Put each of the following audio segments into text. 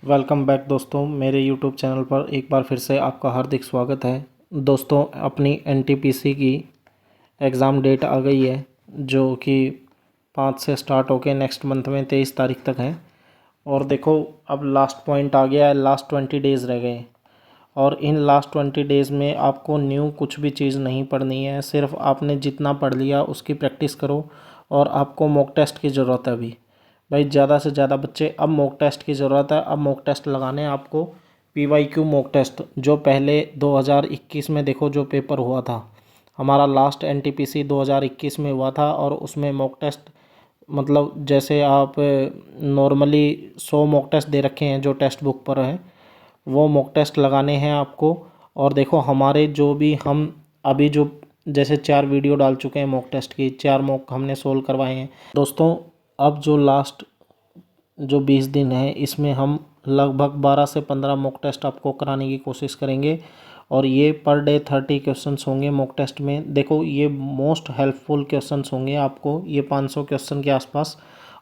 Welcome back दोस्तों, मेरे YouTube channel पर एक बार फिर से आपका हार्दिक स्वागत है। दोस्तों, अपनी एनटीपीसी की एग्ज़ाम डेट आ गई है, जो कि 5 से स्टार्ट होके नेक्स्ट मंथ में 23 तारीख तक है। और देखो, अब लास्ट पॉइंट आ गया है, लास्ट 20 डेज़ रह गए। और इन लास्ट 20 डेज़ में आपको न्यू कुछ भी चीज़ नहीं पढ़नी है, सिर्फ आपने जितना पढ़ लिया उसकी प्रैक्टिस करो। और आपको मॉक टेस्ट की ज़रूरत है अभी। भाई, ज़्यादा से ज़्यादा बच्चे, अब मॉक टेस्ट की ज़रूरत है। अब मॉक टेस्ट लगाने हैं आपको। पीवाईक्यू मॉक टेस्ट, जो पहले 2021 में देखो जो पेपर हुआ था, हमारा लास्ट एनटीपीसी 2021 में हुआ था। और उसमें मॉक टेस्ट मतलब जैसे आप नॉर्मली 100 मॉक टेस्ट दे रखे हैं जो टेक्स्ट बुक पर हैं, वो मॉक टेस्ट लगाने हैं आपको। और देखो, हमारे जो भी हम अभी जो जैसे 4 वीडियो डाल चुके हैं मॉक टेस्ट की, 4 मॉक हमने सोल्व करवाए हैं दोस्तों। अब जो लास्ट जो 20 दिन है, इसमें हम लगभग 12 से 15 मॉक टेस्ट आपको कराने की कोशिश करेंगे। और ये पर डे 30 क्वेश्चंस होंगे मॉक टेस्ट में। देखो, ये मोस्ट हेल्पफुल क्वेश्चंस होंगे आपको, ये 500 क्वेश्चन के आसपास।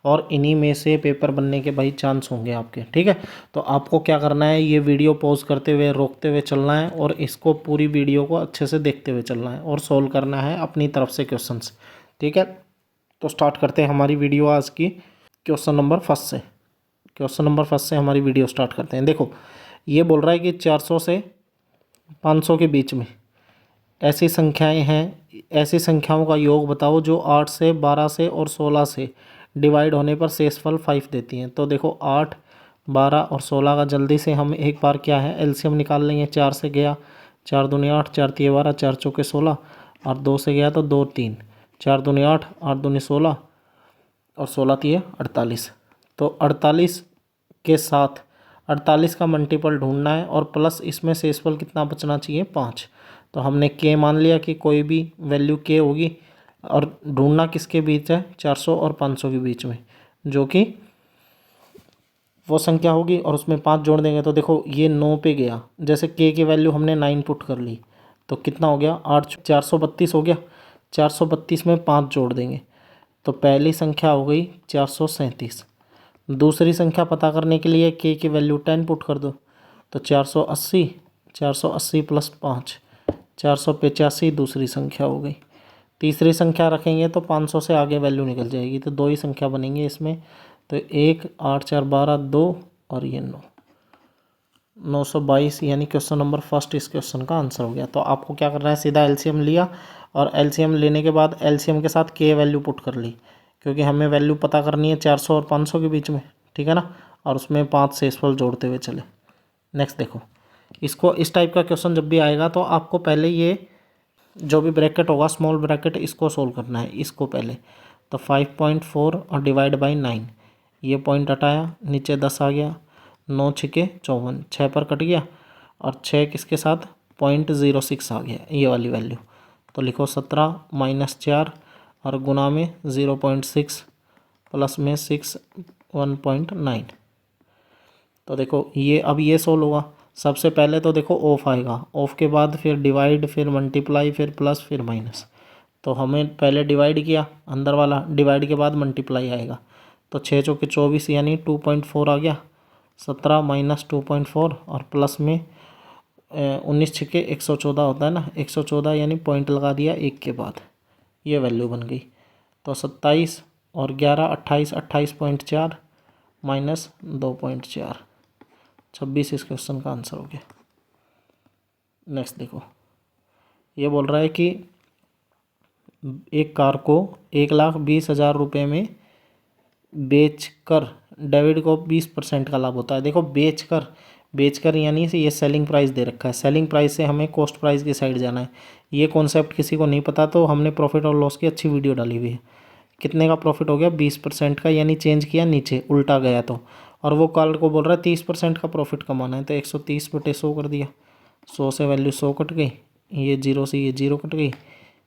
और इन्हीं में से पेपर बनने के भाई चांस होंगे आपके, ठीक है। तो आपको क्या करना है, ये वीडियो पॉज करते हुए रोकते हुए चलना है, और इसको पूरी वीडियो को अच्छे से देखते हुए चलना है, और सोल्व करना है अपनी तरफ से क्वेश्चंस, ठीक है। तो स्टार्ट करते हैं हमारी वीडियो आज की क्वेश्चन नंबर फर्स्ट से। क्वेश्चन नंबर फर्स्ट से हमारी वीडियो स्टार्ट करते हैं। देखो, ये बोल रहा है कि 400 से 500 के बीच में ऐसी संख्याएं हैं, ऐसी संख्याओं का योग बताओ जो 8 से 12 से और 16 से डिवाइड होने पर शेषफल 5 देती हैं। तो देखो, 8, 12 और 16 का जल्दी से हम एक बार क्या है एलसीएम निकाल लेंगे। 4 से गया 4 दूनी 8, 4 तिये 12, 4 चौके 16, और 2 से गया तो 2 3, 4 दूनी 8, 8 दूनी 16, और 16 तिये 48। तो 48 के साथ 48 का मल्टीपल ढूंढना है, और प्लस इसमें शेषफल कितना बचना चाहिए, 5। तो हमने के मान लिया कि कोई भी वैल्यू के होगी, और ढूंढना किसके बीच है, 400 और 500 के बीच में, जो कि वो संख्या होगी। और उसमें 5 जोड़ देंगे तो देखो, ये 9 पे गया। जैसे के की वैल्यू हमने 9 पुट कर ली, तो कितना हो गया, 8, 432 हो गया। 432 में 5 जोड़ देंगे तो पहली संख्या हो गई 437। दूसरी संख्या पता करने के लिए के की वैल्यू 10 पुट कर दो, तो 480, 480 प्लस 5, 485 दूसरी संख्या हो गई। तीसरी संख्या रखेंगे तो 500 से आगे वैल्यू निकल जाएगी, तो 2 ही संख्या बनेंगी इसमें। तो 1, 8, 4, 12, 2, और ये 9, 922 यानी क्वेश्चन नंबर फर्स्ट इस क्वेश्चन का आंसर हो गया। तो आपको क्या करना है, सीधा एलसीएम लिया, और एलसीएम लेने के बाद एलसीएम के साथ के वैल्यू पुट कर ली, क्योंकि हमें वैल्यू पता करनी है 400 और 500 के बीच में, ठीक है ना। और उसमें 5 शेषफल जोड़ते हुए चले। नेक्स्ट देखो, इसको इस टाइप का क्वेश्चन जब भी आएगा तो आपको पहले ये जो भी ब्रैकेट होगा स्मॉल ब्रैकेट, इसको सोल्व करना है, इसको पहले। तो 5.4 और डिवाइड बाई 9, ये पॉइंट हटाया, नीचे 10 आ गया, 9 छिके 54, 6 पर कट गया, और 6 किसके साथ, 0.06 आ गया, ये वाली वैल्यू। तो लिखो 17 माइनस 4 और गुना में 0.6 प्लस में 6, 1.9। तो देखो, ये अब ये सोल्व होगा। सबसे पहले तो देखो ऑफ आएगा, ऑफ के बाद फिर डिवाइड, फिर मल्टीप्लाई, फिर प्लस, फिर माइनस। तो हमें पहले डिवाइड किया, अंदर वाला डिवाइड के बाद मल्टीप्लाई आएगा। तो 6 चौके 24 यानी 2.4 आ गया। 17 माइनस 2.4 और प्लस में 19 छिके 114 होता है ना, 114 यानी पॉइंट लगा दिया एक के बाद, ये वैल्यू बन गई। तो 27 और 11, 28, 28.4 माइनस 2.4, 26 इस क्वेश्चन का आंसर हो गया। नेक्स्ट देखो, ये बोल रहा है कि एक कार को 1,20,000 रुपये में बेचकर डेविड को 20% का लाभ होता है। देखो, बेचकर, बेचकर यानी से ये सेलिंग प्राइस दे रखा है, सेलिंग प्राइस से हमें कॉस्ट प्राइस की साइड जाना है। ये कॉन्सेप्ट किसी को नहीं पता तो हमने प्रॉफिट और लॉस की अच्छी वीडियो डाली हुई है। कितने का प्रॉफिट हो गया, 20% का, यानी चेंज किया नीचे उल्टा गया तो। और वो कल को बोल रहा है 30% का प्रॉफिट कमाना है, तो 130/100 कर दिया। 100 से वैल्यू 100 कट गई, ये 0 से ये 0 कट गई,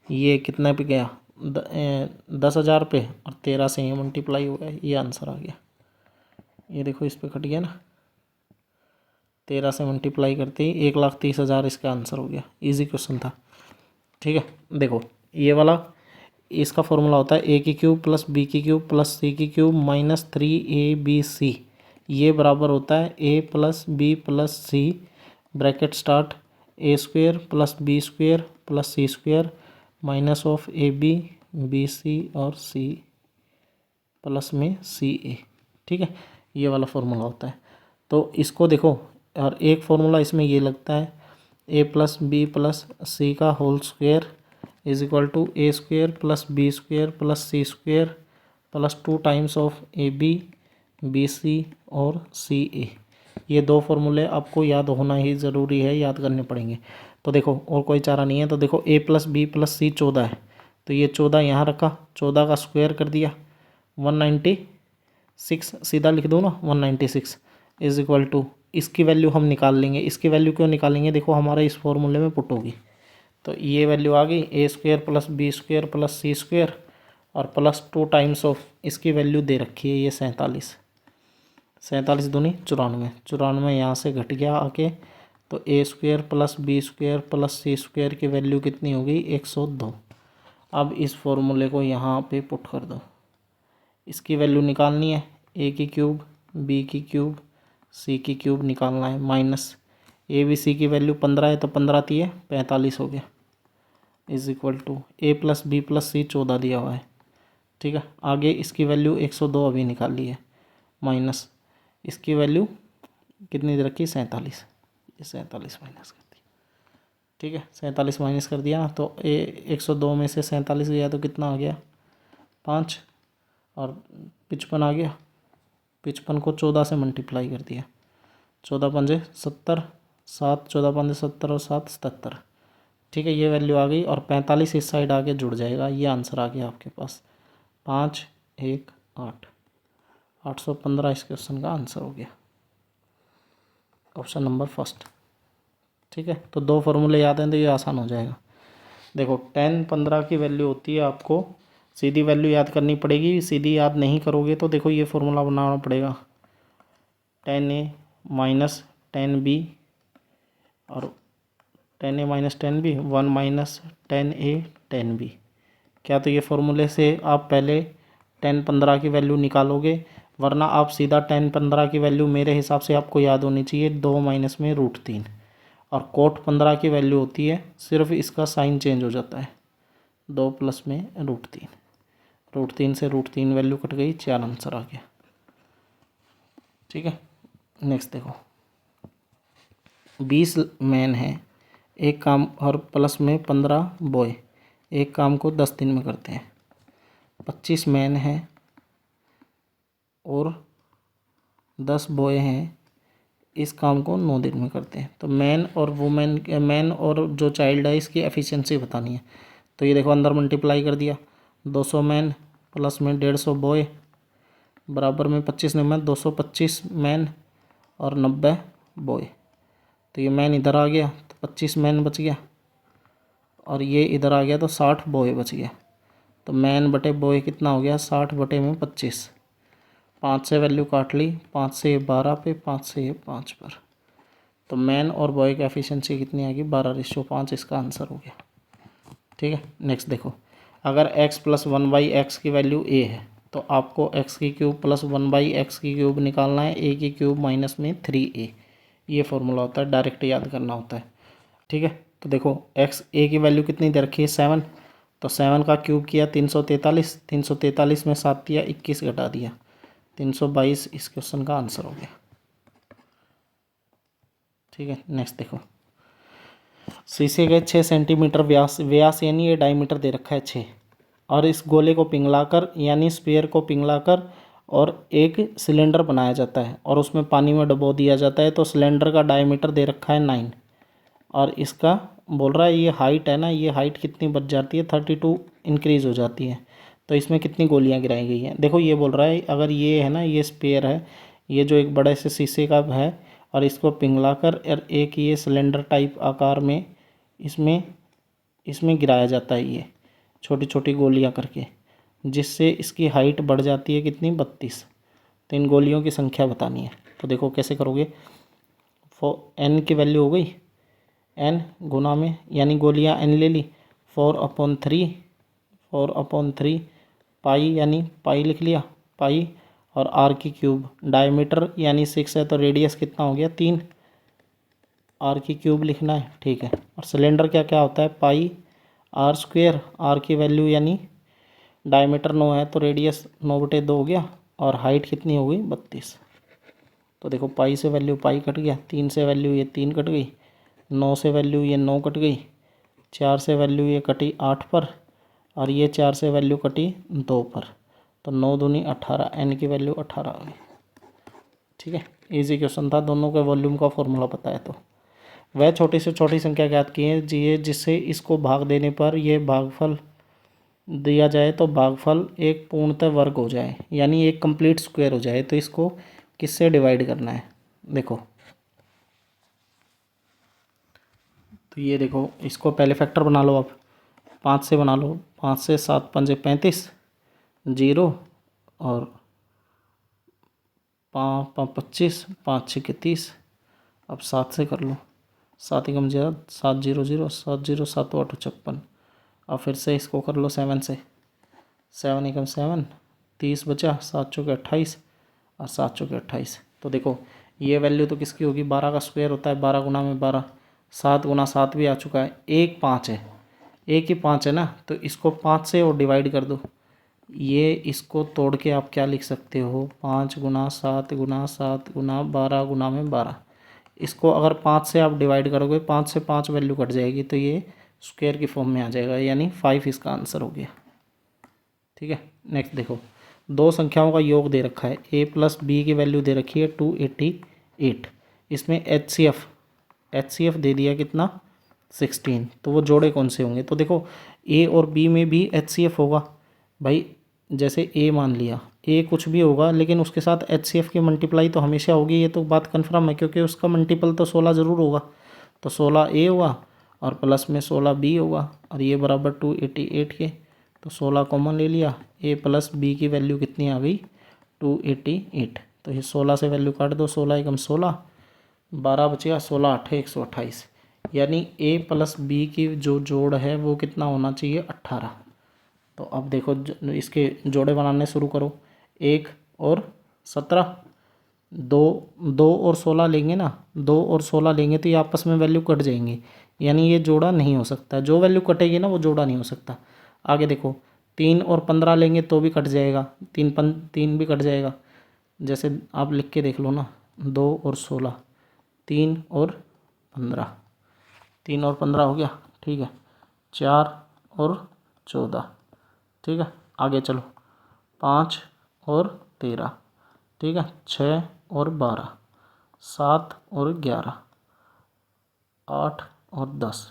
ये कितना पे गया, 10,000 पे, और 13 से ये मल्टीप्लाई हो गया, ये आंसर आ गया। ये देखो, इस पे कट गया ना, 13 से मल्टीप्लाई करते ही 1,30,000 इसका आंसर हो गया। इजी क्वेश्चन था, ठीक है। देखो, ये वाला इसका फॉर्मूला होता है a की क्यूब प्लस b की क्यूब प्लस c की क्यूब माइनस 3ab c ये बराबर होता है A plus B plus C bracket start A square plus B square plus C square minus of A B C और C plus में सी ए। ठीक है, ये वाला फॉर्मूला होता है। तो इसको देखो, और एक फॉर्मूला इसमें ये लगता है A plus B plus C का whole square is equal to A square plus B square plus C square plus 2 times of A B C और सी ए। ये दो फॉर्मूले आपको याद होना ही ज़रूरी है, याद करने पड़ेंगे। तो देखो और कोई चारा नहीं है। तो देखो ए प्लस बी प्लस सी 14 है, तो ये 14 यहाँ रखा, 14 का स्क्वायर कर दिया 196, सीधा लिख दो ना 196 इज इक्वल टू, इसकी वैल्यू हम निकाल लेंगे। इसकी वैल्यू क्यों निकालेंगे, देखो हमारे इस फॉर्मूले में पुट होगी। तो ये वैल्यू आ गई A square plus B square plus C square और प्लस 2 टाइम्स ऑफ इसकी वैल्यू दे रखी है ये 47 दूनी 94, 94 यहाँ से घट गया आके। तो A square plus B square plus C square की वैल्यू कितनी हो गई 102। अब इस फॉर्मूले को यहाँ पे पुट कर दो, इसकी वैल्यू निकालनी है, ए की क्यूब बी की क्यूब सी की क्यूब निकालना है, माइनस ए बी सी की वैल्यू 15 है तो 15 3 45 हो गया is equal to A plus B plus C 14 दिया हुआ है। ठीक है, आगे इसकी वैल्यू 102 अभी निकाल ली है, माइनस इसकी वैल्यू कितनी दे रखी 47, ये 47 माइनस कर दी। ठीक है, 47 माइनस कर दिया तो 102 में से 47 गया तो कितना आ गया 5 और 55 आ गया। 55 को 14 से मल्टीप्लाई कर दिया, 14 पंजे 70, 7 14 पंजे 70 और 7 77। ठीक है, ये वैल्यू आ गई और 45 इस साइड आके जुड़ जाएगा। ये आंसर आ गया आपके पास 5 1 8, 815 इस क्वेश्चन का आंसर हो गया, ऑप्शन नंबर फर्स्ट। ठीक है, तो दो फॉर्मूले याद हैं तो ये आसान हो जाएगा। देखो 10 15 की वैल्यू होती है, आपको सीधी वैल्यू याद करनी पड़ेगी। सीधी याद नहीं करोगे तो देखो ये फॉर्मूला बनाना पड़ेगा 10a माइनस 10b और 10a minus 10b 1 minus 10a 10b। क्या तो ये फॉर्मूले से आप पहले 10 15 की वैल्यू निकालोगे, वरना आप सीधा 10 15 की वैल्यू मेरे हिसाब से आपको याद होनी चाहिए 2 माइनस में √3 और कोट 15 की वैल्यू होती है, सिर्फ इसका साइन चेंज हो जाता है 2 प्लस में √3, √3 से √3 वैल्यू कट गई, 4 आंसर आ गया। ठीक है, नेक्स्ट देखो 20 मैन है एक काम और प्लस में 15 बॉय एक काम को 10 दिन में करते हैं। 25 मैन हैं और 10 बॉय हैं, इस काम को 9 दिन में करते हैं। तो मैन और वुमेन, मैन और जो चाइल्ड है इसकी एफिशिएंसी बतानी है। तो ये देखो अंदर मल्टीप्लाई कर दिया, 200 मैन प्लस में 150 बॉय बराबर में 25 में 225 मैन और 90 बॉय। तो ये मैन इधर आ गया तो 25 मैन बच गया और ये इधर आ गया तो 60 बॉय बच गया। तो मैन बटे बॉय कितना हो गया 60 बटे में 25, 5 से वैल्यू काट ली, 5 से ये 12 पे, 5 से ये 5 पर। तो मैन और बॉय की एफिशिएंसी कितनी आ गई 12:5, इसका आंसर हो गया। ठीक है, नेक्स्ट देखो अगर x प्लस 1/x की वैल्यू a है तो आपको x की क्यूब प्लस 1/x की क्यूब निकालना है, a की क्यूब माइनस में 3a। ये फॉर्मूला होता है, डायरेक्ट याद करना होता है। ठीक है, तो देखो x a की वैल्यू कितनी दे रखी है 7, तो 7 का क्यूब किया 343, 343 में 7 दिया 21 घटा दिया 322, इस क्वेश्चन का आंसर हो गया। ठीक है, नेक्स्ट देखो शीशे के 6 सेंटीमीटर व्यास यानी ये डायमीटर दे रखा है 6, और इस गोले को पिघलाकर यानी स्फीयर को पिघलाकर और एक सिलेंडर बनाया जाता है और उसमें पानी में डुबो दिया जाता है। तो सिलेंडर का डायमीटर दे रखा है 9 और इसका बोल रहा है ये हाइट है ना, ये हाइट कितनी बच जाती है 32 इंक्रीज़ हो जाती है। तो इसमें कितनी गोलियां गिराई गई हैं, देखो ये बोल रहा है अगर ये है ना, ये स्फीयर है, ये जो एक बड़े से शीशे का है और इसको पिघलाकर और एक ये सिलेंडर टाइप आकार में इसमें गिराया जाता है ये छोटी छोटी गोलियां करके, जिससे इसकी हाइट बढ़ जाती है कितनी 32। तो इन गोलियों की संख्या बतानी है। तो देखो कैसे करोगे, n की वैल्यू हो गई n गुना में, यानी गोलियां n ले ली 4/3 पाई यानी पाई लिख लिया पाई, और आर की क्यूब, डायमीटर यानी 6 है तो रेडियस कितना हो गया 3, आर की क्यूब लिखना है, ठीक है। और सिलेंडर क्या क्या होता है, पाई आर स्क्वेयर, आर की वैल्यू यानी डायमीटर 9 है तो रेडियस 9/2 हो गया, और हाइट कितनी हो गई 32। तो देखो पाई से वैल्यू पाई कट गया, 3 से वैल्यू ये 3 कट गई, 9 से वैल्यू ये 9 कट गई, 4 से वैल्यू ये कटी 8 पर, और ये 4 से वैल्यू कटी 2 पर। तो 9 दूनी 18, एन की वैल्यू 18 आ गई। ठीक है, इजी क्वेश्चन था, दोनों के वॉल्यूम का फॉर्मूला पता है तो। वह छोटी से छोटी संख्या ज्ञात की है जी, जिससे इसको भाग देने पर यह भागफल दिया जाए तो भागफल एक पूर्णतः वर्ग हो जाए, यानी एक कंप्लीट स्क्वायर हो जाए। तो इसको किससे डिवाइड करना है, देखो। तो ये देखो, इसको पहले फैक्टर बना लो आप, 5 से बना लो, 5 से 7 पंजे 35, 0 और 25, 5 6 30। अब 7 से कर लो, 7 एकम 0, 7 0 0, 7 0 7 8 56। अब फिर से इसको कर लो 7 से, 7 एकम 7, 30 बचा, 7 चौके 28 और 7 चौके 28। तो देखो ये वैल्यू तो किसकी होगी, 12 का स्क्वायर होता है 12 गुना में 12, 7 गुना 7 भी आ चुका है, एक 5 है, एक ही 5 है ना, तो इसको 5 से और डिवाइड कर दो। ये इसको तोड़ के आप क्या लिख सकते हो, 5 गुना 7 गुना 7 गुना 12 गुना में 12। इसको अगर 5 से आप डिवाइड करोगे, 5 से 5 वैल्यू कट जाएगी तो ये स्क्वायर की फॉर्म में आ जाएगा, यानी 5 इसका आंसर हो गया। ठीक है, नेक्स्ट देखो, दो संख्याओं का योग दे रखा है, a प्लस बी की वैल्यू दे रखी है 288। इसमें एच सी एफ दे दिया कितना 16। तो वो जोड़े कौन से होंगे, तो देखो a और b में भी एच सी एफ होगा भाई। जैसे a मान लिया, a कुछ भी होगा लेकिन उसके साथ एच सी एफ की मल्टीप्लाई तो हमेशा होगी, ये तो बात कन्फर्म है, क्योंकि उसका मल्टीपल तो 16 ज़रूर होगा। तो 16 a होगा और प्लस में 16 b होगा, और ये बराबर 288 के। तो 16 कॉमन ले लिया, a प्लस बी की वैल्यू कितनी आ गई 288। तो ये 16 से वैल्यू काट दो, 16 एकम 16, 12 बचेगा, 16 8 128, यानी a प्लस बी की जो जोड़ है वो कितना होना चाहिए 18। तो अब देखो इसके जोड़े बनाने शुरू करो, 1 और 17, 2 और 16 लेंगे ना, 2 और 16 लेंगे तो ये आपस में वैल्यू कट जाएंगी, यानी ये जोड़ा नहीं हो सकता, जो वैल्यू कटेगी ना वो जोड़ा नहीं हो सकता। आगे देखो, 3 और 15 लेंगे तो भी कट जाएगा, 3 भी कट जाएगा। जैसे आप लिख के देख लो ना, 2 और 16, 3 और 15, 3 और 15 हो गया, ठीक है। 4 और 14, ठीक है। आगे चलो, 5 और 13, ठीक है। 6 और 12, 7 और 11, 8 और 10,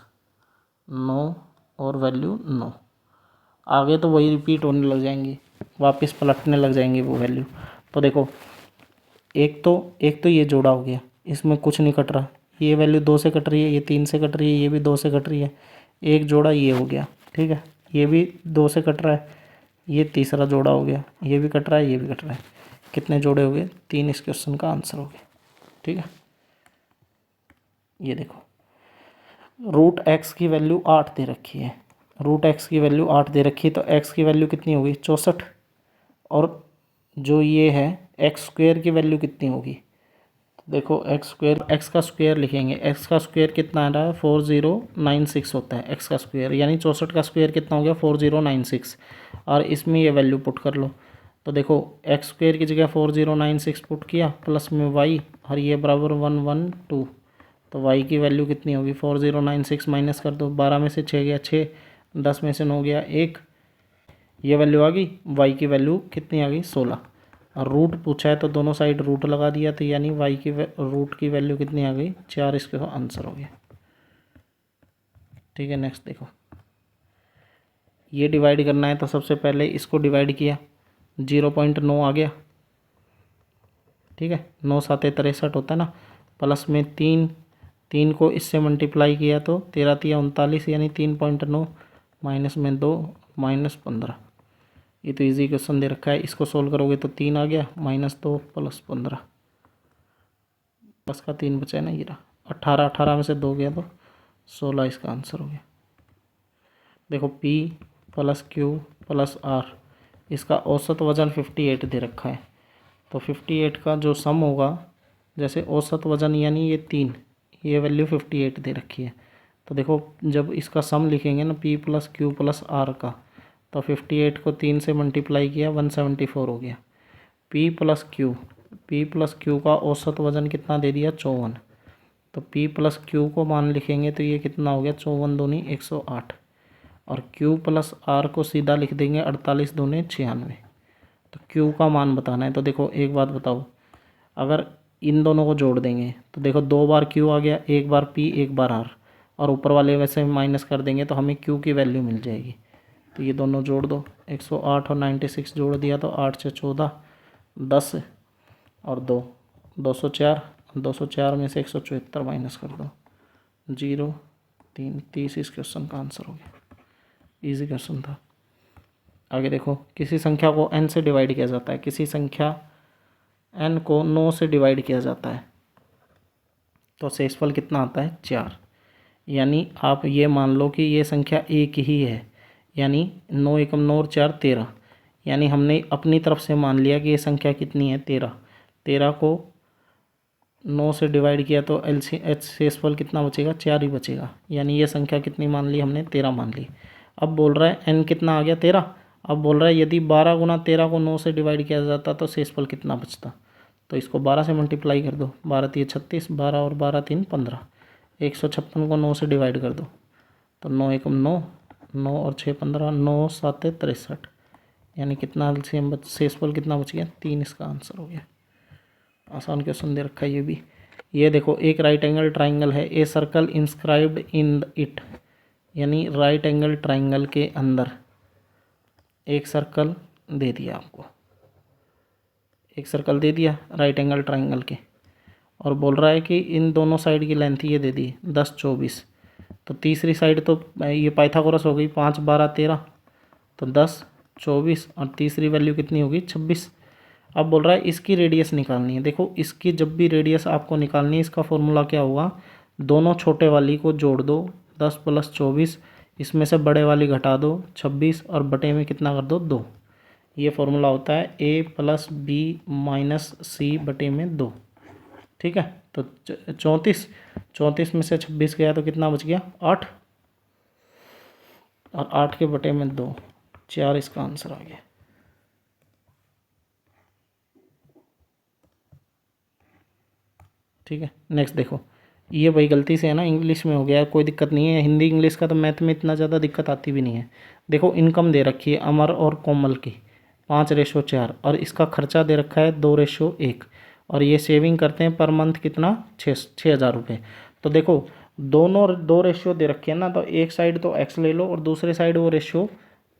9 और वैल्यू 9। आगे तो वही रिपीट होने लग जाएंगी, वापस पलटने लग जाएंगे वो वैल्यू। तो देखो, एक तो ये जोड़ा हो गया, इसमें कुछ नहीं कट रहा, ये वैल्यू 2 से कट रही है, ये 3 से कट रही है, ये भी 2 से कट रही है, एक जोड़ा ये हो गया, ठीक है। ये भी 2 से कट रहा है, ये तीसरा जोड़ा हो गया, ये भी कट रहा है, ये भी कट रहा है। कितने जोड़े हो गए 3, इस क्वेश्चन का आंसर हो गया, ठीक है। ये देखो, रूट एक्स की वैल्यू 8 दे रखी है, रूट एक्स की वैल्यू 8 दे रखी है, तो एक्स की वैल्यू कितनी होगी 64, और जो ये है एक्स स्क्वेयर की वैल्यू कितनी होगी, तो देखो एक्स स्क्वेयर, एक्स का स्क्वेयर लिखेंगे, एक्स का स्क्वेयर कितना आ रहा है 4096 होता है एक्स का स्क्वेयर, यानी 64 का स्क्वेयर कितना हो गया 4096, और इसमें ये वैल्यू पुट कर लो। तो देखो एक्स स्क्वेयर की जगह 4096 पुट किया, प्लस में वाई, और ये बराबर 112, तो y की वैल्यू कितनी होगी 4096 माइनस कर दो, 12 में से 6 गया 6, 10 में से 9 गया 1, ये वैल्यू आ गई, y की वैल्यू कितनी आ गई 16, और रूट पूछा है तो दोनों साइड रूट लगा दिया, तो यानी y की रूट की वैल्यू कितनी आ गई 4, इसका आंसर हो गया, ठीक है। नेक्स्ट देखो, ये डिवाइड करना है तो सबसे पहले इसको डिवाइड किया, 0.9 आ गया, ठीक है। 9 7 63 होता है ना, प्लस में 3 को इससे मल्टीप्लाई किया तो 13 3 39, यानी 3.9, माइनस में 2, -15। ये तो इजी क्वेश्चन दे रखा है, इसको सोल्व करोगे तो 3 आ गया, -2 + 15, प्लस का 3 बचा है ना, ये रहा 18, 18 में से 2 गया तो 16, इसका आंसर हो गया। देखो P + Q + R, इसका औसत वजन 58 दे रखा है, तो 58 का जो सम होगा, जैसे औसत वज़न यानी ये 3, ये वैल्यू 58 दे रखी है। तो देखो जब इसका सम लिखेंगे ना P plus Q plus R का, तो 58 को 3 से मल्टीप्लाई किया 174 हो गया। P प्लस Q का औसत वज़न कितना दे दिया 54। तो P प्लस Q को मान लिखेंगे तो ये कितना हो गया 54 दूनी 108, और Q प्लस R को सीधा लिख देंगे 48 दूनी 96। तो Q का मान बताना है। तो देखो एक बात बताओ, अगर इन दोनों को जोड़ देंगे तो देखो 2 बार Q आ गया, 1 बार P 1 बार R, और ऊपर वाले वैसे माइनस कर देंगे तो हमें Q की वैल्यू मिल जाएगी। तो ये दोनों जोड़ दो, 108 और 96 जोड़ दिया तो 8 से 14 10 और 2 204, 204 में से 174 माइनस कर दो, 0 3 30 इस क्वेश्चन का आंसर हो गया। इजी क्वेश्चन था। आगे देखो, किसी संख्या को n से डिवाइड किया जाता है, किसी संख्या n को 9 से डिवाइड किया जाता है तो शेषफल कितना आता है 4। यानी आप ये मान लो कि ये संख्या एक ही है, यानी 9 एकम 9 और 4 13। यानी हमने अपनी तरफ से मान लिया कि ये संख्या कितनी है 13। 13 को 9 से डिवाइड किया तो शेषफल कितना बचेगा 4 ही बचेगा। यानी ये संख्या कितनी मान ली हमने 13 मान ली। अब बोल रहा है n कितना आ गया 13। अब बोल रहा है यदि 12 गुना 13 को 9 से डिवाइड किया जाता तो शेषफल कितना बचता। तो इसको 12 से मल्टीप्लाई कर दो, 12 3 36, 12 और 12 3 15, 156 को 9 से डिवाइड कर दो तो 9 एकम 9, 9 और 6 15, 9 7 63। यानी कितना शेषफल कितना बच गया 3। इसका आंसर हो गया। आसान क्वेश्चन दे रखा है ये भी। ये देखो, एक राइट एंगल ट्राइंगल है, a circle inscribed in it, यानी राइट एंगल ट्राइंगल के अंदर एक सर्कल दे दिया आपको, एक सर्कल दे दिया राइट एंगल ट्राइंगल के, और बोल रहा है कि इन दोनों साइड की लेंथ ये दे दी 10 24। तो तीसरी साइड तो ये पाइथागोरस हो गई, 5 12 13, तो 10 24 और तीसरी वैल्यू कितनी होगी 26। अब बोल रहा है इसकी रेडियस निकालनी है। देखो इसकी जब भी रेडियस आपको निकालनी है, इसका फॉर्मूला क्या होगा, दोनों छोटे वाली को जोड़ दो 10 प्लस 24, इसमें से बड़े वाली घटा दो 26 और बटे में कितना कर दो 2। ये फॉर्मूला होता है a प्लस बी माइनस सी बटे में 2। ठीक है, तो 34 में से 26 गया तो कितना बच गया 8, और 8 के बटे में 2, 4 इसका आंसर आ गया। ठीक है, नेक्स्ट देखो, ये भाई गलती से है ना इंग्लिश में हो गया, कोई दिक्कत नहीं है। हिंदी इंग्लिश का तो मैथ में इतना ज़्यादा दिक्कत आती भी नहीं है। देखो इनकम दे रखी है अमर और कोमल की 5:4, और इसका खर्चा दे रखा है 2:1, और ये सेविंग करते हैं पर मंथ कितना 6,000 रुपये। तो देखो दोनों 2 रेशियो दे रखे हैं ना, तो एक साइड तो एक्स ले लो और दूसरे साइड वो रेशियो,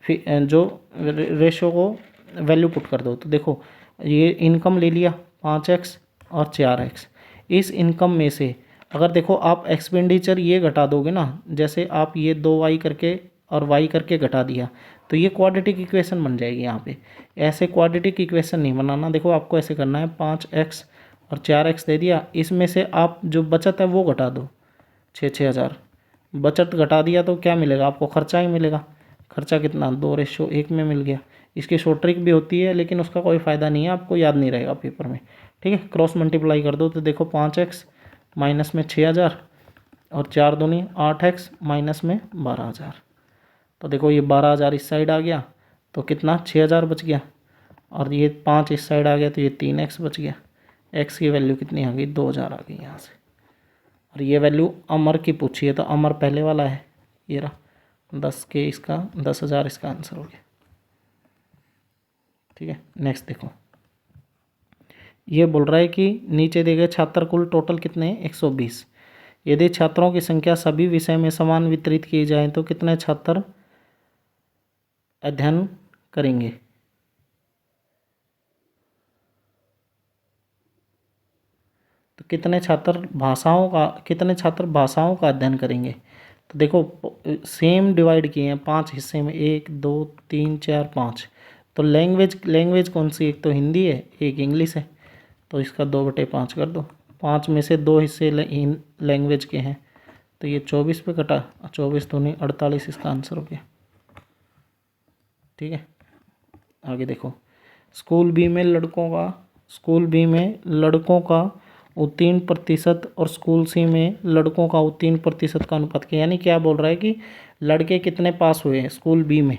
जो रेशियो को वैल्यू पुट कर दो। तो देखो ये इनकम ले लिया 5x और 4x। इस इनकम में से अगर देखो आप एक्सपेंडिचर ये घटा दोगे ना, जैसे आप ये 2y करके और y करके घटा दिया, तो ये क्वाड्रेटिक इक्वेशन बन जाएगी। यहाँ पे ऐसे क्वाड्रेटिक इक्वेशन नहीं बनाना। देखो आपको ऐसे करना है, 5x और 4x दे दिया, इसमें से आप जो बचत है वो घटा दो 6,000। बचत घटा दिया तो क्या मिलेगा आपको, खर्चा ही मिलेगा। खर्चा कितना 2:1 में मिल गया। इसकी शॉर्ट ट्रिक भी होती है लेकिन उसका कोई फ़ायदा नहीं है, आपको याद नहीं रहेगा पेपर में। ठीक है, क्रॉस मल्टीप्लाई कर दो तो देखो 5x माइनस में 6,000 और 4 दूनी 8x माइनस में 12,000। तो देखो ये 12,000 इस साइड आ गया तो कितना 6,000 बच गया, और ये 5 इस साइड आ गया तो ये 3x बच गया। x की वैल्यू कितनी आ गई 2,000 आ गई यहाँ से। और ये वैल्यू अमर की पूछी है तो अमर पहले वाला है, ये रहा 10 के, इसका 10,000 इसका आंसर हो गया। ठीक है, नेक्स्ट देखो, ये बोल रहा है कि नीचे दिए गए छात्र कुल टोटल कितने हैं 120। यदि छात्रों की संख्या सभी विषय में समान वितरित की जाए तो कितने छात्र अध्ययन करेंगे। तो कितने छात्र भाषाओं का अध्ययन करेंगे। तो देखो सेम डिवाइड किए हैं 5 हिस्से में, 1 2 3 4 5। तो लैंग्वेज कौन सी, एक तो हिंदी है एक इंग्लिश है, तो इसका 2/5 कर दो। 5 में से 2 हिस्से लैंग्वेज के हैं तो ये 24 पे कटा, 24 दूनी 48 इसका आंसर हो गया। ठीक है, आगे देखो, स्कूल बी में लड़कों का स्कूल बी में लड़कों का उत्तीर्ण प्रतिशत और स्कूल सी में लड़कों का उत्तीर्ण प्रतिशत का अनुपात क्या, यानी क्या बोल रहा है कि लड़के कितने पास हुए हैं स्कूल बी में।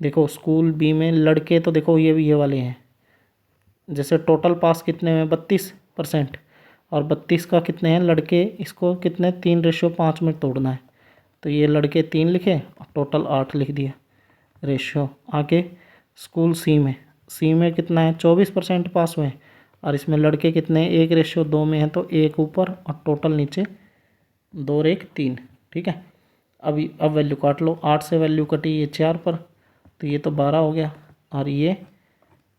देखो स्कूल बी में लड़के तो देखो ये वाले हैं, जैसे टोटल पास कितने में 32%, और 32 का कितने हैं लड़के, इसको कितने 3:5 में तोड़ना है, तो ये लड़के 3 लिखे और टोटल 8 लिख दिया रेशियो। आगे स्कूल सी में कितना है 24% पास हुए हैं, और इसमें लड़के कितने 1:2 में है, तो 1 ऊपर और टोटल नीचे 2 और 1 3। ठीक है, अब वैल्यू काट लो, 8 से वैल्यू कटी ये 4 पर, तो ये तो 12 हो गया और ये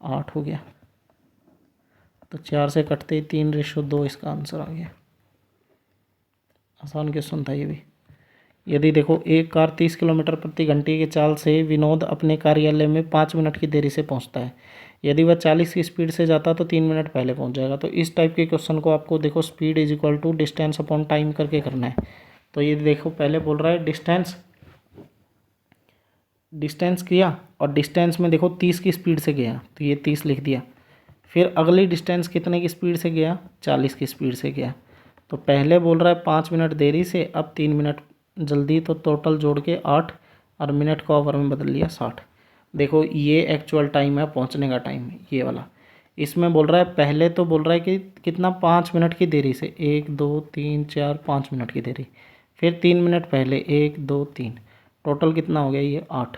8 हो गया, तो 4 से कटते ही 3:2 इसका आंसर आ गया। आसान क्वेश्चन था ये भी। यदि देखो एक कार 30 किलोमीटर प्रति घंटे की चाल से विनोद अपने कार्यालय में 5 मिनट की देरी से पहुंचता है, यदि वह 40 की स्पीड से जाता तो 3 मिनट पहले पहुंच जाएगा। तो इस टाइप के क्वेश्चन को आपको देखो speed is equal to distance upon time करके करना है। तो ये देखो पहले बोल रहा है डिस्टेंस किया, और डिस्टेंस में देखो 30 की स्पीड से गया तो ये 30 लिख दिया। फिर अगली डिस्टेंस कितने की स्पीड से गया, 40 की स्पीड से गया। तो पहले बोल रहा है 5 मिनट देरी से, अब 3 मिनट जल्दी, तो टोटल जोड़ के 8 और मिनट को आवर में बदल लिया 60। देखो ये एक्चुअल टाइम है पहुंचने का टाइम, ये वाला। इसमें बोल रहा है पहले तो बोल रहा है कि कितना 5 मिनट की देरी से, 1 2 3 4 5 मिनट की देरी, फिर 3 मिनट पहले 1 2 3, टोटल कितना हो गया ये 8,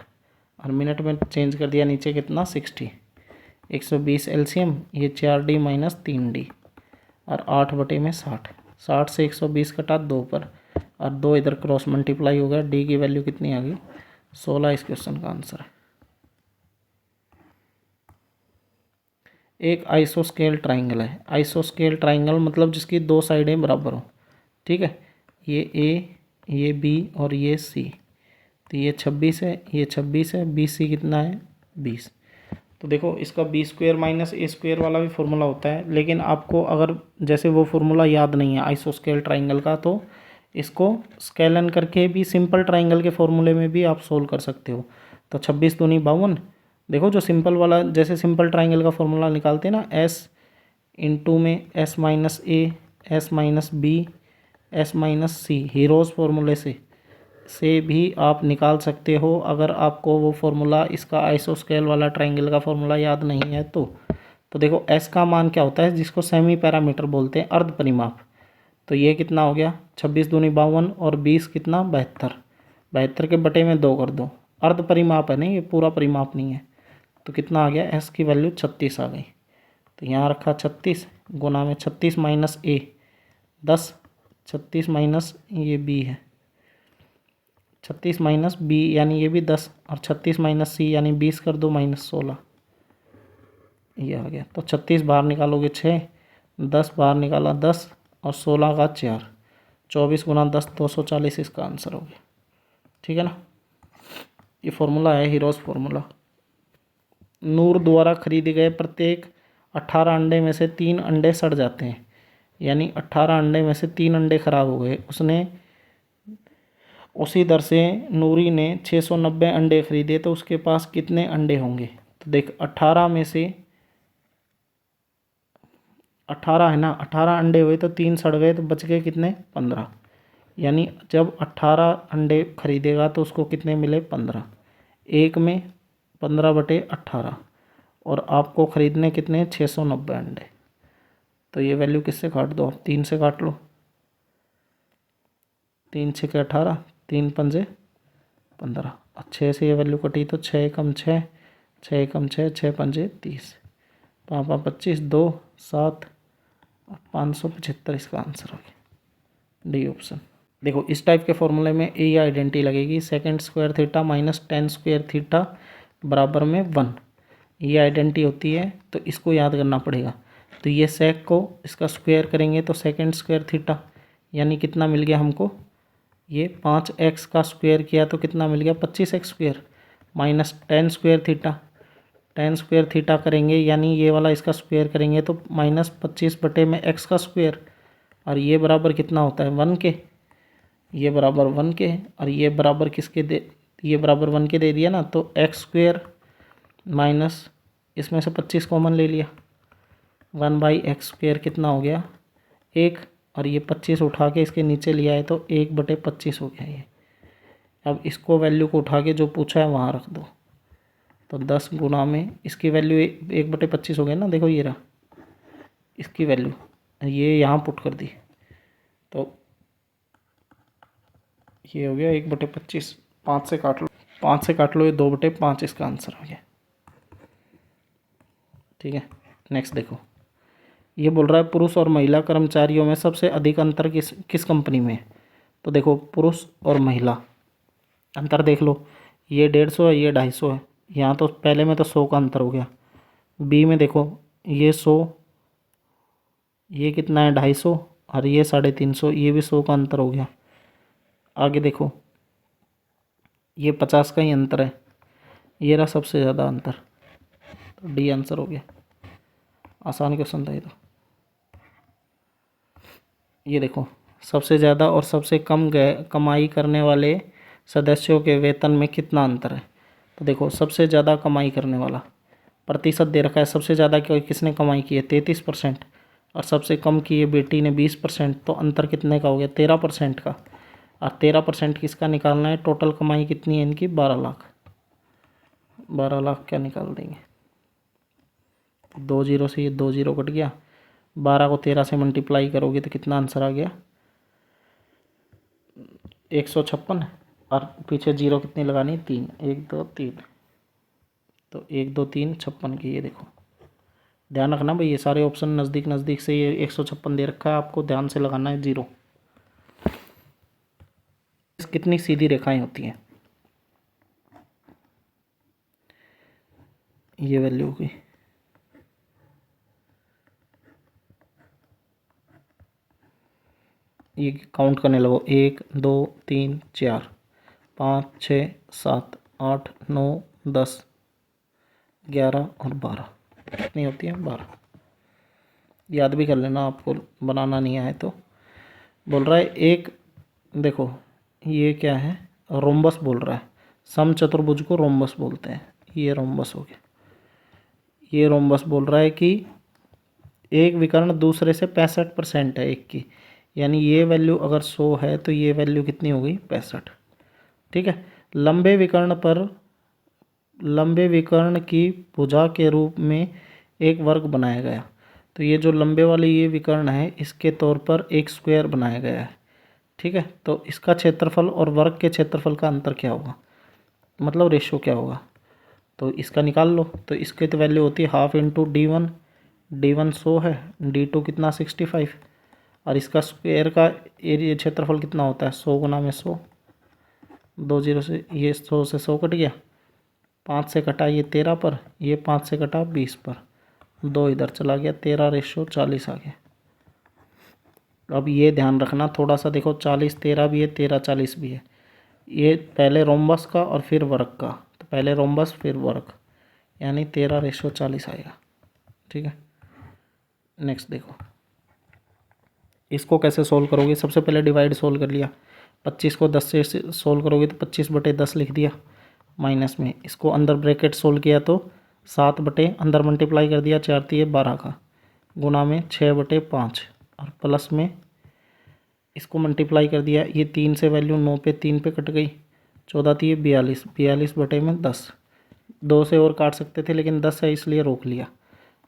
और मिनट में चेंज कर दिया नीचे कितना 60। 120 एलसीएम, ये 4D माइनस 3D, और 8/60। 60 से 120 कटा 2 पर, और 2 इधर क्रॉस मल्टीप्लाई हो गया, डी की वैल्यू कितनी आ गई 16 इस क्वेश्चन का आंसर है। एक आइसोस्केल ट्राइंगल है। आइसोस्केल ट्राइंगल मतलब जिसकी 2 साइडें बराबर हो। ठीक है, ये ए, ये बी और ये सी, तो ये 26 है, ये 26 है, बी सी कितना है 20। तो देखो इसका b² माइनस a² वाला भी फॉर्मूला होता है, लेकिन आपको अगर जैसे वो फॉर्मूला याद नहीं है आइसोस्केल ट्राइंगल का, तो इसको स्केलन करके भी सिंपल ट्राइंगल के फॉर्मूले में भी आप सोल्व कर सकते हो। तो 26 दूनी 52, देखो जो सिंपल वाला जैसे सिंपल ट्राइंगल का फॉर्मूला निकालते हैं ना, s इंटू में s minus A, s minus B, s minus C, Heron's फॉर्मूले से भी आप निकाल सकते हो, अगर आपको वो फॉर्मूला इसका आइसोस्केल वाला ट्राइंगल का फॉर्मूला याद नहीं है तो देखो s का मान क्या होता है, जिसको सेमी पैरामीटर बोलते हैं, अर्ध परिमाप। तो ये कितना हो गया 26 दूनी 52, और 20 कितना 72, 72 के बटे में 2 कर दो, अर्ध परिमाप है नहीं, ये पूरा परिमाप नहीं है। तो कितना आ गया, s की वैल्यू 36 आ गई। तो यहाँ रखा 36 गुना में 36 माइनस a 10, 36 माइनस ये b है, 36 माइनस b यानी ये भी 10, और 36 माइनस c यानी 20 कर दो माइनस 16, ये आ गया। तो 36 बाहर निकालोगे 6, 10 बाहर निकाला 10, और 16 का 4, 24 गुना 10 240 इसका आंसर हो गया। ठीक है ना, ये फॉर्मूला है हीरोज़ फॉर्मूला। नूर द्वारा खरीदे गए प्रत्येक 18 अंडे में से 3 अंडे सड़ जाते हैं, यानी 18 अंडे में से 3 अंडे खराब हो गए। उसने उसी दर से नूरी ने 690 अंडे खरीदे, तो उसके पास कितने अंडे होंगे। तो देख 18 में से 18 है ना, 18 अंडे हुए तो 3 सड़ गए, तो बच गए कितने 15, यानी जब 18 अंडे खरीदेगा तो उसको कितने मिले 15, एक में 15/18, और आपको ख़रीदने कितने 690 अंडे। तो ये वैल्यू किससे काट दो आप, 3 से काट लो, 3 6 18, 3 पंजे 15, और 6 से ये वैल्यू कटी तो 6 कम 6, 6 कम 6, 6 पंजे 30, 5 5 25, 2 7 और 575 इसका आंसर हो गया डी ऑप्शन। देखो इस टाइप के फॉर्मूले में ये आइडेंटिटी लगेगी, second square theta minus ten square theta बराबर में 1, ये आइडेंटिटी होती है, तो इसको याद करना पड़ेगा। तो ये सेक को इसका स्क्वायर करेंगे तो सेकेंड स्क्वायर थीटा, यानी कितना मिल गया हमको, ये 5x का स्क्वायर किया तो कितना मिल गया 25x square, minus ten square theta, ten square theta करेंगे यानी ये वाला इसका स्क्वायर करेंगे तो माइनस 25 बटे में x का स्क्वायर, और ये बराबर कितना होता है 1 के, ये बराबर 1 के, और ये बराबर किसके ये बराबर 1 के दे दिया ना, तो x स्क्वायर माइनस इसमें से 25 कॉमन ले लिया, 1/x² कितना हो गया 1, और ये 25 उठा के इसके नीचे लिया है तो 1/25 हो गया ये। अब इसको वैल्यू को उठा के जो पूछा है वहाँ रख दो, तो 10 गुना में इसकी वैल्यू 1/25 हो गया ना, देखो ये रहा इसकी वैल्यू, ये यहाँ पुट कर दी तो ये हो गया 1/25। 5 से काट लो, 5 से काट लो, ये 2/5 इसका आंसर हो गया। ठीक है, नेक्स्ट देखो, ये बोल रहा है पुरुष और महिला कर्मचारियों में सबसे अधिक अंतर किस किस कंपनी में है। तो देखो पुरुष और महिला अंतर देख लो, ये 150 है, ये 250 है। यहाँ तो पहले में तो 100 का अंतर हो गया। बी में देखो ये 100, ये कितना है 250, और ये 350, ये भी 100 का अंतर हो गया। आगे देखो ये 50 का ही अंतर है, ये रहा सबसे ज़्यादा अंतर, तो डी आंसर हो गया। आसान क्वेश्चन था ये तो। ये देखो सबसे ज़्यादा और सबसे कम कमाई करने वाले सदस्यों के वेतन में कितना अंतर है। तो देखो सबसे ज़्यादा कमाई करने वाला प्रतिशत दे रखा है, सबसे ज़्यादा किसने कमाई की है 33%, और सबसे कम की है बेटी ने 20%, तो अंतर कितने का हो गया 13% का। और 13% किसका निकालना है, टोटल कमाई कितनी है इनकी 12 लाख। 12 लाख क्या निकाल देंगे, 2 जीरो से ये 2 जीरो कट गया, 12 को 13 से मल्टीप्लाई करोगे तो कितना आंसर आ गया 156, और पीछे जीरो कितनी लगानी 3, 1 2 3, तो 1 2 3 56 की। ये देखो ध्यान रखना भाई, ये सारे ऑप्शन नज़दीक नज़दीक से, ये 156 दे रखा है, आपको ध्यान से लगाना है जीरो। कितनी सीधी रेखाएं होती हैं, ये वैल्यू की ये काउंट करने लगो, 1 2 3 4 5 6 7 8 9 10 11 और 12, कितनी होती है 12। याद भी कर लेना, आपको बनाना नहीं आए तो। बोल रहा है एक, देखो ये क्या है रोम्बस बोल रहा है, समचतुर्भुज को रोम्बस बोलते हैं, ये रोम्बस हो गया। ये रोम्बस बोल रहा है कि एक विकर्ण दूसरे से 65% है एक की, यानी ये वैल्यू अगर 100 है तो ये वैल्यू कितनी हो गई 65। ठीक है, लंबे विकर्ण की भुजा के रूप में एक वर्ग बनाया गया, तो ये जो लंबे वाले ये विकर्ण है इसके तौर पर एक स्क्वायर बनाया गया है। ठीक है, तो इसका क्षेत्रफल और वर्ग के क्षेत्रफल का अंतर क्या होगा, मतलब रेशो क्या होगा, तो इसका निकाल लो। तो इसकी तो वैल्यू होती है हाफ इंटू D1, D1 100 है, D2 कितना 65, और इसका स्क्वायर का एरिया क्षेत्रफल कितना होता है 100 गुना में 100, 2 जीरो से ये 100 से 100 कट गया, 5 से कटा ये 13 पर, ये 5 से कटा 20 पर, 2 इधर चला गया, 13:40 आ गया। अब ये ध्यान रखना थोड़ा सा, देखो 40 13 भी है, 13 40 भी है, ये पहले रोम्बस का और फिर वर्ग का, तो पहले रोम्बस फिर वर्ग, यानी 13:40 आएगा। ठीक है, नेक्स्ट देखो इसको कैसे सोल्व करोगे। सबसे पहले डिवाइड सोल्व कर लिया, 25 को 10 से सोल्व करोगे तो 25/10 लिख दिया, माइनस में इसको अंदर ब्रैकेट सोल्व किया तो 7 अंदर मल्टीप्लाई कर दिया, 4 3 12 का, गुना में 6/5, और प्लस में इसको मल्टीप्लाई कर दिया, ये 3 से वैल्यू 9 पे 3 पे कट गई, 14 3 42, 42/10, 2 से और काट सकते थे लेकिन 10 है इसलिए रोक लिया,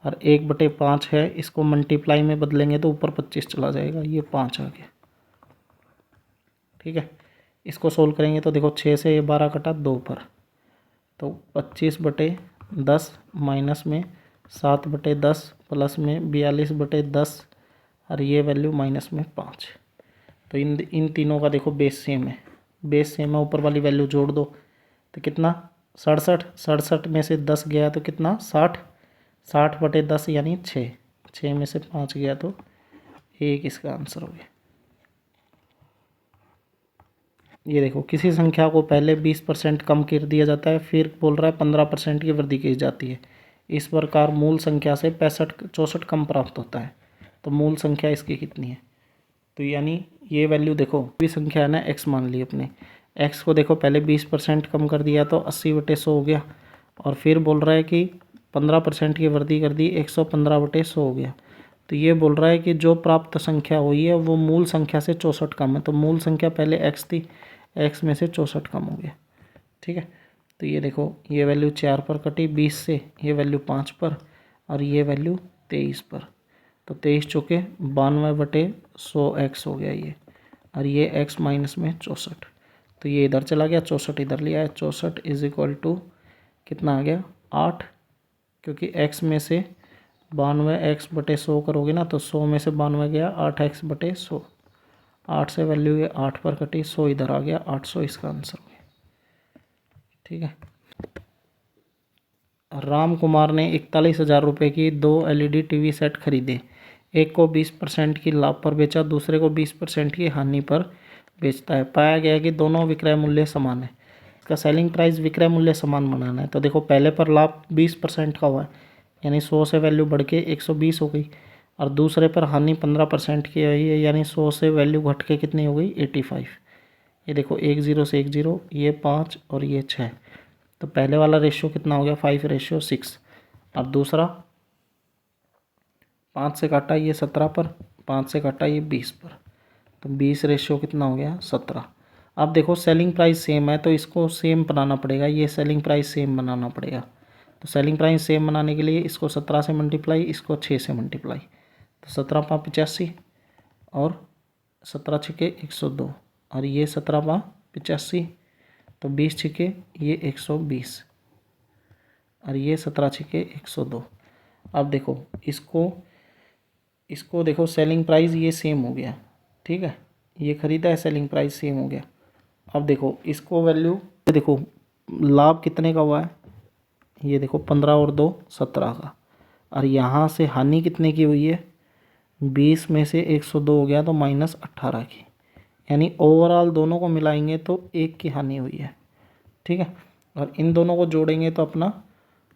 और 1/5 है, इसको मल्टीप्लाई में बदलेंगे तो ऊपर 25 चला जाएगा, ये 5 आ गया। ठीक है, इसको सोल्व करेंगे तो देखो 6 से ये 12 कटा 2 पर, तो 25/10 माइनस में 7/10 प्लस में 42/10, और ये वैल्यू माइनस में 5। तो इन तीनों का देखो बेस सेम है, बेस सेम है, ऊपर वाली वैल्यू जोड़ दो तो कितना 67, 67 में से 10 गया तो कितना 60, 60/10 यानी 6, 6 में से 5 गया तो 1, इसका आंसर हो गया। ये देखो किसी संख्या को पहले 20% कम कर दिया जाता है, फिर बोल रहा है 15% की वृद्धि की जाती है, इस प्रकार मूल संख्या से 64 कम प्राप्त होता है, तो मूल संख्या इसकी कितनी है। तो यानी ये वैल्यू देखो, भी संख्या है ना x मान ली अपने, x को देखो पहले 20% कम कर दिया तो 80/100 हो गया, और फिर बोल रहा है कि 15% की वृद्धि कर दी, 115/100 हो गया। तो ये बोल रहा है कि जो प्राप्त संख्या हुई है वो मूल संख्या से 64 कम है। तो मूल संख्या पहले x थी, x में से 64 कम हो गया। ठीक है, तो ये देखो ये वैल्यू 4 पर कटी 20 से, ये वैल्यू 5 पर और ये वैल्यू 23 पर। तो 23 चौके 92/100x हो गया ये, और ये x माइनस में 64। तो ये इधर चला गया, 64 इधर लिया है। 64 इज इक्वल टू कितना आ गया 8, क्योंकि x में से 92x/100 करोगे ना तो 100 में से 92 गया, 8x/100। 8 से वैल्यू ये 8 पर कटी, 100 इधर आ गया, 800 इसका आंसर हो गया। ठीक है, राम कुमार ने 41,000 रुपये की 2 LED टीवी सेट खरीदे। एक को 20% की लाभ पर बेचा, दूसरे को 20% की हानि पर बेचता है। पाया गया कि दोनों विक्रय मूल्य समान है। इसका सेलिंग प्राइस विक्रय मूल्य समान बनाना है। तो देखो पहले पर लाभ 20% का हुआ है, यानी 100 से वैल्यू बढ़ के 120 हो गई, और दूसरे पर हानि 15% की हुई है, यानी 100 से वैल्यू घट के कितनी हो गई 85। ये देखो 10 से 10, ये 5 और ये 6। तो पहले वाला रेशियो कितना हो गया 5:6, और दूसरा 5 से काटा ये 17 पर, 5 से काटा ये 20 पर, तो 20 रेशियो कितना हो गया 17। अब देखो सेलिंग प्राइस सेम है तो इसको सेम बनाना पड़ेगा, ये सेलिंग प्राइस सेम बनाना पड़ेगा। तो सेलिंग प्राइस सेम बनाने के लिए इसको 17 से मल्टीप्लाई, इसको 6 से मल्टीप्लाई। तो 17×85 और 17 छिके 102, और ये 17×85, तो 20 छिके ये 120, और ये 17 छिके 102। अब देखो इसको देखो सेलिंग प्राइस ये सेम हो गया। ठीक है, ये ख़रीदा है, सेलिंग प्राइस सेम हो गया। अब देखो इसको वैल्यू देखो लाभ कितने का हुआ है, ये देखो 15 और 2 17 का, और यहाँ से हानि कितने की हुई है 20 में से 102 हो गया तो -18 की, यानी ओवरऑल दोनों को मिलाएंगे तो 1 की हानि हुई है। ठीक है, और इन दोनों को जोड़ेंगे तो अपना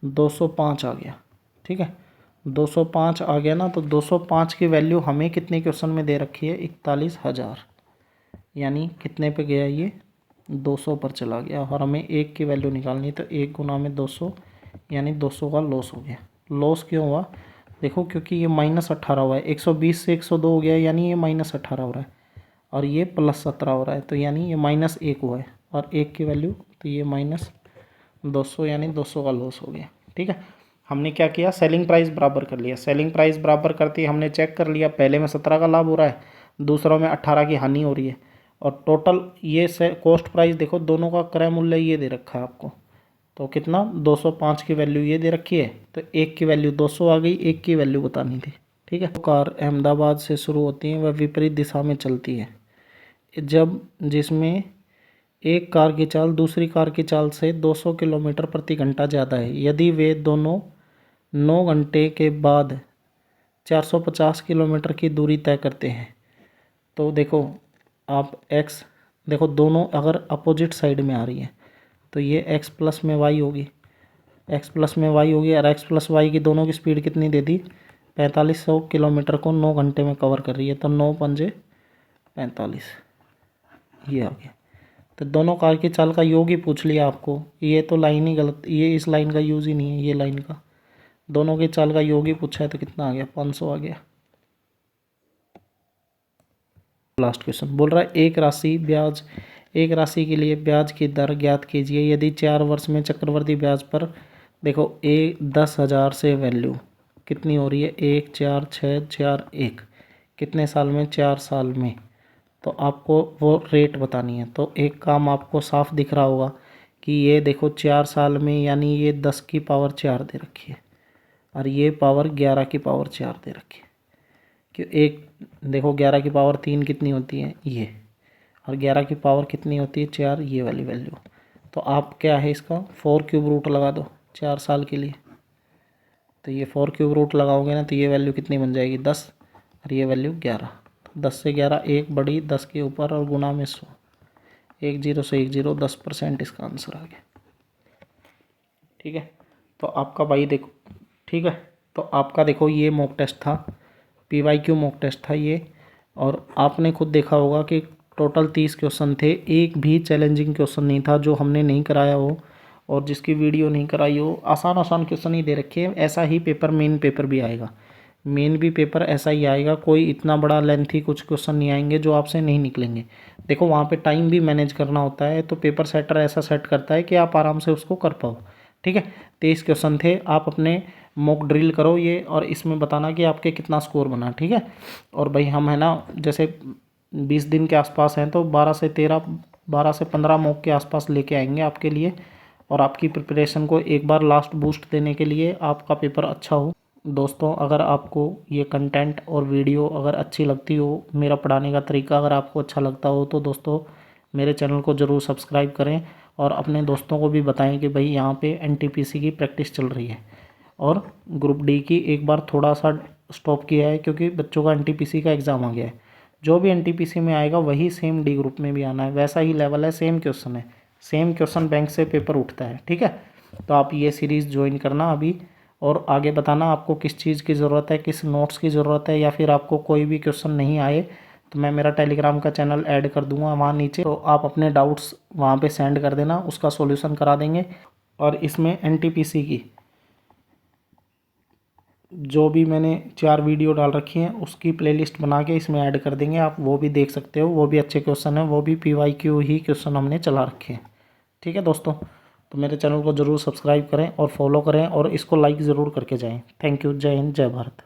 205 आ गया। ठीक है, 205 आ गया ना, तो 205 की वैल्यू हमें कितने क्वेश्चन में दे रखी है 41,000, यानी कितने पे गया ये 200 पर चला गया, और हमें 1 की वैल्यू निकालनी, तो 1 गुना में 200, यानी 200 का लॉस हो गया। लॉस क्यों हुआ देखो, क्योंकि ये -18 हुआ है, 120 से 102 हो गया, यानी ये -18 हो रहा है, और ये +17 हो रहा है, तो यानी ये -1 हुआ है, और 1 की वैल्यू तो ये -200, यानी 200 का लॉस हो गया। ठीक है, हमने क्या किया सेलिंग प्राइस बराबर कर लिया। सेलिंग प्राइस बराबर करते ही हमने चेक कर लिया, पहले में 17 का लाभ हो रहा है, दूसरों में 18 की हानि हो रही है, और टोटल ये से कॉस्ट प्राइस देखो दोनों का क्रय मूल्य ये दे रखा है आपको, तो कितना 205 की वैल्यू ये दे रखी है, तो 1 की वैल्यू 200 आ गई, 1 की वैल्यू बतानी थी। ठीक है, कार अहमदाबाद से शुरू होती है वह विपरीत दिशा में चलती है, जब जिसमें एक कार की चाल दूसरी कार की चाल से 200 किलोमीटर प्रति घंटा ज़्यादा है। यदि वे दोनों 9 घंटे के बाद 450 किलोमीटर की दूरी तय करते हैं, तो देखो आप x देखो दोनों अगर अपोजिट साइड में आ रही है तो ये x प्लस में y होगी, x प्लस में y होगी, और x प्लस वाई की दोनों की स्पीड कितनी दे दी 4500 किलोमीटर को 9 घंटे में कवर कर रही है, तो 9 पंजे 45, ये आ गया। तो दोनों कार की चाल का योग ही पूछ लिया आपको, ये तो लाइन ही गलत, ये इस लाइन का यूज़ ही नहीं है, ये लाइन का दोनों की चाल का योग ही पूछा है, तो कितना आ गया 500 आ गया। लास्ट क्वेश्चन बोल रहा है एक राशि के लिए ब्याज की दर ज्ञात कीजिए। यदि 4 वर्ष में चक्रवृद्धि ब्याज पर देखो 10,000 से वैल्यू कितनी हो रही है 1 4 6 4 1, कितने साल में 4 साल में, तो आपको वो रेट बतानी है। तो एक काम आपको साफ दिख रहा होगा कि ये देखो 4 साल में, यानी ये 10 की पावर 4 दे रखी है, और ये पावर 11 की पावर 4 दे रखी है। कि एक देखो 11 की पावर 3 कितनी होती है ये, और 11 की पावर कितनी होती है 4, ये वाली वैल्यू। तो आप क्या है इसका 4 क्यूब रूट लगा दो 4 साल के लिए, तो ये 4 क्यूब रूट लगाओगे ना तो ये वैल्यू कितनी बन जाएगी 10, और ये वैल्यू 11। 10 से 11 एक बड़ी 10 के ऊपर और गुना में 100, 10 से 10 10% इसका आंसर आ गया। ठीक है, तो आपका भाई देखो, ठीक है, तो आपका देखो ये मॉक टेस्ट था, PYQ मॉक टेस्ट था ये, और आपने खुद देखा होगा कि टोटल 30 क्वेश्चन थे, एक भी चैलेंजिंग क्वेश्चन नहीं था जो हमने नहीं कराया हो, और जिसकी वीडियो नहीं कराई हो, आसान आसान क्वेश्चन ही दे रखे हैं। ऐसा ही पेपर मेन पेपर भी आएगा, मेन भी पेपर ऐसा ही आएगा, कोई इतना बड़ा लेंथी कुछ क्वेश्चन नहीं आएंगे जो आपसे नहीं निकलेंगे। देखो वहाँ पे टाइम भी मैनेज करना होता है, तो पेपर सेटर ऐसा सेट करता है कि आप आराम से उसको कर पाओ। ठीक है, 23 क्वेश्चन थे, आप अपने मॉक ड्रिल करो ये, और इसमें बताना कि आपके कितना स्कोर बना। ठीक है, और भाई हम है ना जैसे 20 दिन के आसपास हैं, तो 12 से 15 मॉक के आसपास लेके आएंगे आपके लिए, और आपकी प्रिपरेशन को एक बार लास्ट बूस्ट देने के लिए, आपका पेपर अच्छा हो। दोस्तों अगर आपको ये कंटेंट और वीडियो अगर अच्छी लगती हो, मेरा पढ़ाने का तरीका अगर आपको अच्छा लगता हो, तो दोस्तों मेरे चैनल को ज़रूर सब्सक्राइब करें, और अपने दोस्तों को भी बताएं कि भाई यहाँ पे एनटीपीसी की प्रैक्टिस चल रही है। और ग्रुप डी की एक बार थोड़ा सा स्टॉप किया है, क्योंकि बच्चों का एनटीपीसी का एग्ज़ाम आ गया है। जो भी एनटीपीसी में आएगा वही सेम डी ग्रुप में भी आना है, वैसा ही लेवल है, सेम क्वेश्चन है, सेम क्वेश्चन बैंक से पेपर उठता है। ठीक है, तो आप ये सीरीज़ ज्वाइन करना अभी, और आगे बताना आपको किस चीज़ की ज़रूरत है, किस नोट्स की ज़रूरत है, या फिर आपको कोई भी क्वेश्चन नहीं आए तो मैं मेरा टेलीग्राम का चैनल ऐड कर दूंगा वहाँ नीचे, तो आप अपने डाउट्स वहाँ पे सेंड कर देना, उसका सॉल्यूशन करा देंगे। और इसमें एनटीपीसी की जो भी मैंने 4 वीडियो डाल रखी हैं उसकी प्लेलिस्ट बना के इसमें ऐड कर देंगे, आप वो भी देख सकते हो, वो भी अच्छे क्वेश्चन हैं, वो भी PYQ ही क्वेश्चन हमने चला रखे हैं। ठीक है दोस्तों, तो मेरे चैनल को ज़रूर सब्सक्राइब करें और फॉलो करें, और इसको लाइक ज़रूर करके जाएं। थैंक यू, जय हिंद, जय भारत।